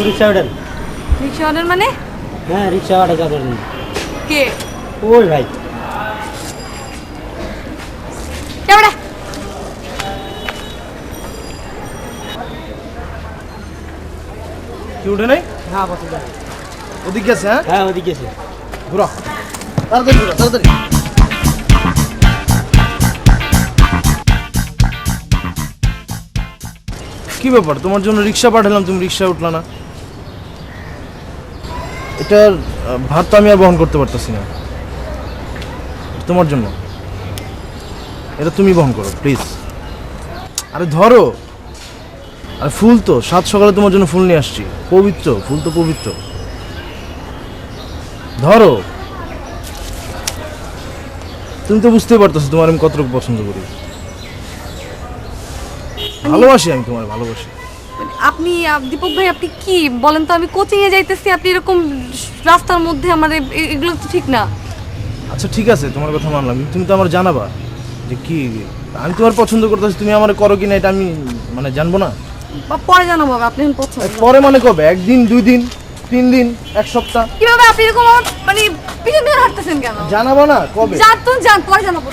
রিক্সা order. রিক্সা order মানে? হ্যাঁ রিক্সা order করবেন। কে? ওই ভাই। কেমন? কি উঠে নাই? হ্যাঁ পছন্দ। ওদিকে আছে? হ্যাঁ হ্যাঁ ওদিকে আছে। ঘুরো, তাড়াতাড়ি ঘুরো, তাড়াতাড়ি। কি ব্যাপার, তোমার জন্য রিক্সা পাঠালাম, তুমি রিক্সা উঠলা না? এটার ভার তো আমি আর বহন করতে পারতেছি না। তোমার জন্য এটা তুমি বহন করো প্লিজ। আরে ধরো। আরে ফুল তো সাত সকালে তোমার জন্য ফুল নিয়ে আসছি, পবিত্র ফুল তো পবিত্র। ধরো, তুমি তো বুঝতেই পারতেছো তোমার আমি কতটুকু পছন্দ করি। ভালোবাসি, আমি তোমার ভালোবাসি। আপনি দীপক ভাই আপনি কি বলেন তো? আমি কোচিং এ যাইতেছি, আপনি এরকম রাস্তার মধ্যে আমার এগুলো তো ঠিক না। আচ্ছা ঠিক আছে, তোমার কথা মানলাম, কিন্তু তুমি তো আমার জানাবা যে কি আমি তোমার পছন্দ করতেছি, তুমি আমার করো কিনা এটা আমি মানে জানবো না? বা পরে জানাবো, আপনি এখন পছন্দ পরে মানে কবে? একদিন, 2 দিন, 3 দিন, এক সপ্তাহ? কিভাবে আপনি এরকম আমার মানে পিছন দিয়ে হাঁটতেছেন কেন? জানাবো না কবে? যান, পরে জানাবো।